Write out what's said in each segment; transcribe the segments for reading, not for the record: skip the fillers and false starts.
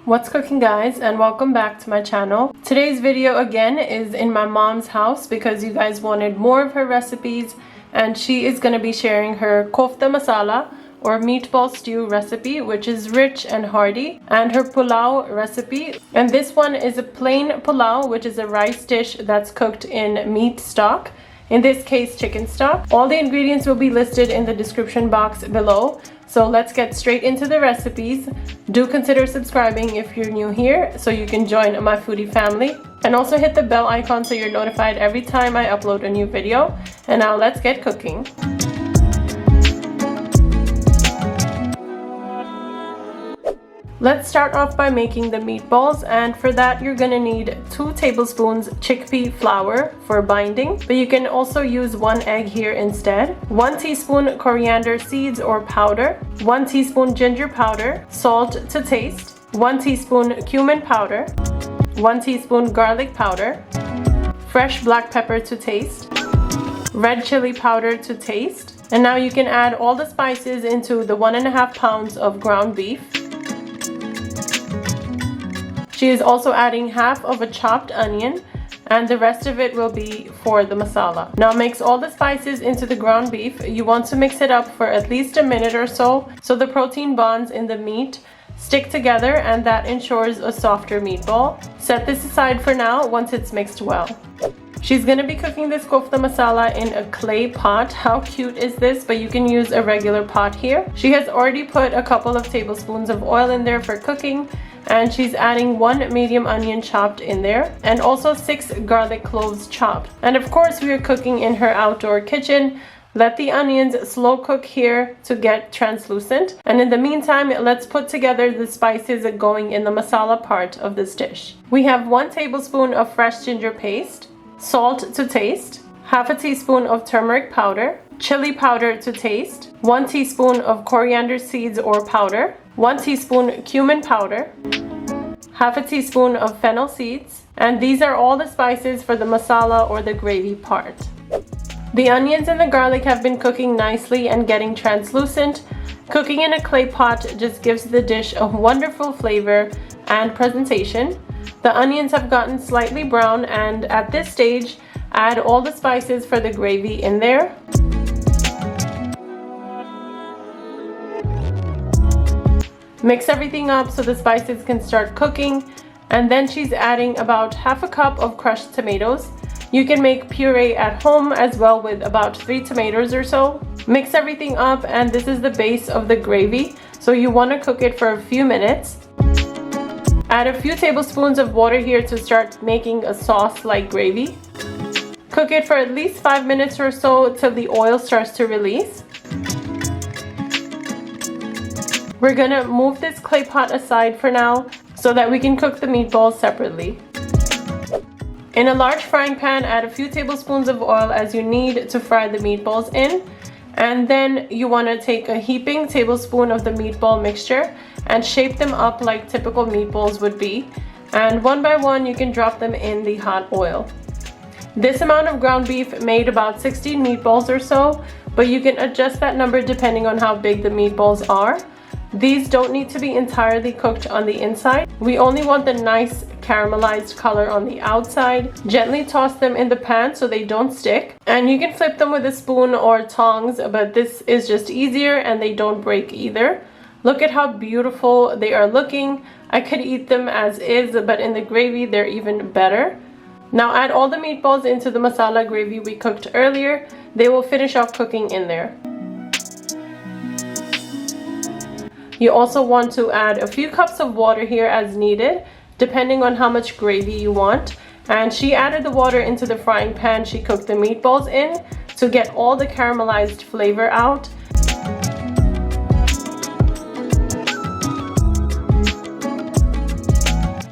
What's cooking, guys, and welcome back to my channel. Today's video again is in my mom's house because you guys wanted more of her recipes, and she is going to be sharing her Kofta Masala or meatball stew recipe, which is rich and hearty, and her Pulao recipe. And this one is a plain Pulao, which is a rice dish that's cooked in meat stock, in this case chicken stock. All the ingredients will be listed in the description box below. So let's get straight into the recipes. Do consider subscribing if you're new here so you can join my foodie family. And also hit the bell icon so you're notified every time I upload a new video. And now let's get cooking. Let's start off by making the meatballs, and for that you're gonna need 2 tablespoons chickpea flour for binding, but you can also use 1 egg here instead, 1 teaspoon coriander seeds or powder, 1 teaspoon ginger powder, salt to taste, 1 teaspoon cumin powder, 1 teaspoon garlic powder, fresh black pepper to taste, red chili powder to taste. And now you can add all the spices into the 1.5 pounds of ground beef. She is also adding half of a chopped onion, and the rest of it will be for the masala. Now mix all the spices into the ground beef. You want to mix it up for at least a minute or so the protein bonds in the meat stick together, and that ensures a softer meatball. Set this aside for now once it's mixed well. She's going to be cooking this kofta masala in a clay pot. How cute is this? But you can use a regular pot here. She has already put a couple of tablespoons of oil in there for cooking, and she's adding 1 medium onion chopped in there, and also 6 garlic cloves chopped. And of course we are cooking in her outdoor kitchen. Let the onions slow cook here to get translucent, and in the meantime let's put together the spices going in the masala part of this dish. We have 1 tablespoon of fresh ginger paste, salt to taste, half a teaspoon of turmeric powder, chili powder to taste, 1 teaspoon of coriander seeds or powder, 1 teaspoon cumin powder, half a teaspoon of fennel seeds, and these are all the spices for the masala or the gravy part. The onions and the garlic have been cooking nicely and getting translucent. Cooking in a clay pot just gives the dish a wonderful flavor and presentation. The onions have gotten slightly brown, and at this stage add all the spices for the gravy in there. Mix everything up so the spices can start cooking, and then she's adding about half a cup of crushed tomatoes. You can make puree at home as well with about 3 tomatoes or so. Mix everything up, and this is the base of the gravy, so you want to cook it for a few minutes. Add a few tablespoons of water here to start making a sauce like gravy. Cook it for at least 5 minutes or so till the oil starts to release. We're gonna move this clay pot aside for now so that we can cook the meatballs separately. In a large frying pan, add a few tablespoons of oil as you need to fry the meatballs in, and then you want to take a heaping tablespoon of the meatball mixture and shape them up like typical meatballs would be, and one by one you can drop them in the hot oil. This amount of ground beef made about 16 meatballs or so, but you can adjust that number depending on how big the meatballs are. These don't need to be entirely cooked on the inside. We only want the nice caramelized color on the outside. Gently toss them in the pan so they don't stick, and you can flip them with a spoon or tongs, but this is just easier and they don't break either. Look at how beautiful they are looking. I could eat them as is, but in the gravy they're even better. Now add all the meatballs into the masala gravy we cooked earlier. They will finish off cooking in there. You also want to add a few cups of water here as needed, depending on how much gravy you want. And she added the water into the frying pan she cooked the meatballs in to get all the caramelized flavor out.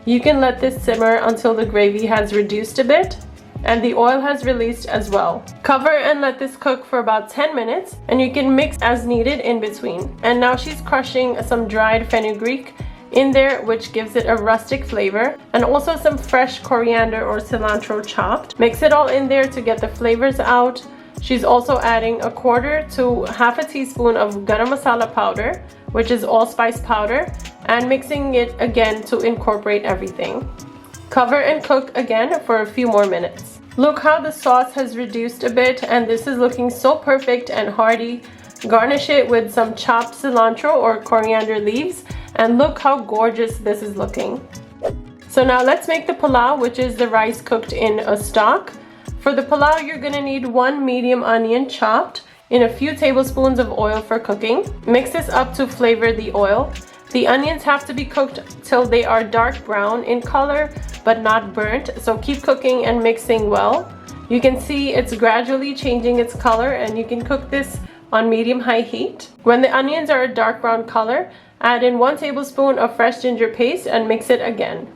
You can let this simmer until the gravy has reduced a bit and the oil has released as well. Cover and let this cook for about 10 minutes, and you can mix as needed in between. And now she's crushing some dried fenugreek in there, which gives it a rustic flavor, and also some fresh coriander or cilantro chopped. Mix it all in there to get the flavors out. She's also adding 1/4 to 1/2 teaspoon of garam masala powder, which is allspice powder, and mixing it again to incorporate everything. Cover and cook again for a few more minutes. Look how the sauce has reduced a bit, and this is looking so perfect and hearty. Garnish it with some chopped cilantro or coriander leaves, and look how gorgeous this is looking. So now let's make the pulao, which is the rice cooked in a stock. For the pulao, you're gonna need 1 medium onion chopped in a few tablespoons of oil for cooking. Mix this up to flavor the oil. The onions have to be cooked till they are dark brown in color but not burnt, so keep cooking and mixing well. You can see it's gradually changing its color, and you can cook this on medium-high heat. When the onions are a dark brown color, add in 1 tablespoon of fresh ginger paste and mix it again.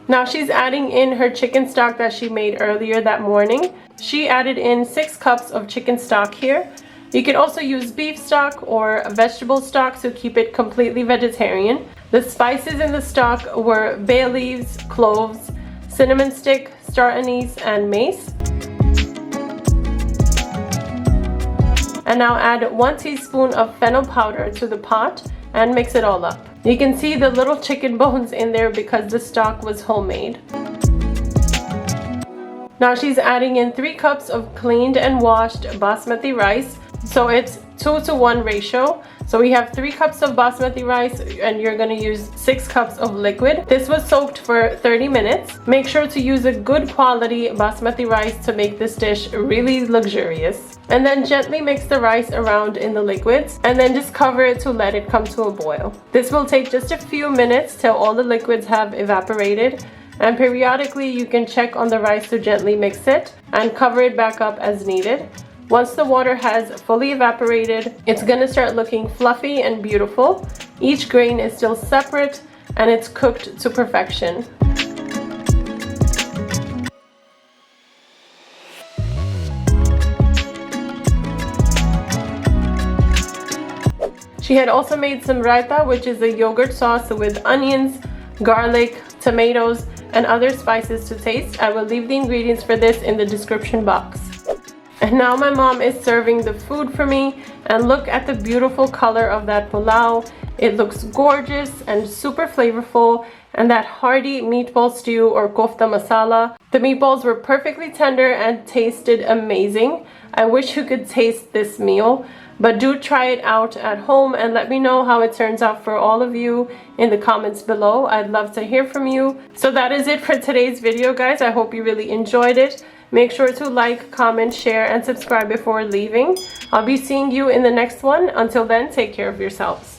Now she's adding in her chicken stock that she made earlier that morning. She added in 6 cups of chicken stock here. You can also use beef stock or vegetable stock to keep it completely vegetarian. The spices in the stock were bay leaves, cloves, cinnamon stick, star anise, and mace. And now add 1 teaspoon of fennel powder to the pot and mix it all up. You can see the little chicken bones in there because the stock was homemade. Now she's adding in 3 cups of cleaned and washed basmati rice. So it's 2 to 1 ratio. So we have 3 cups of basmati rice, and you're going to use 6 cups of liquid. This was soaked for 30 minutes. Make sure to use a good quality basmati rice to make this dish really luxurious. And then gently mix the rice around in the liquids, and then just cover it to let it come to a boil. This will take just a few minutes till all the liquids have evaporated. And periodically you can check on the rice to gently mix it and cover it back up as needed. Once the water has fully evaporated, it's going to start looking fluffy and beautiful. Each grain is still separate and it's cooked to perfection. She had also made some raita, which is a yogurt sauce with onions, garlic, tomatoes, and other spices to taste. I will leave the ingredients for this in the description box. And now my mom is serving the food for me, and look at the beautiful color of that pulao. It looks gorgeous and super flavorful, and that hearty meatball stew or kofta masala. The meatballs were perfectly tender and tasted amazing. I wish you could taste this meal, but do try it out at home and let me know how it turns out for all of you in the comments below. I'd love to hear from you. So that is it for today's video, guys. I hope you really enjoyed it. Make sure to like, comment, share, and subscribe before leaving. I'll be seeing you in the next one. Until then, take care of yourselves.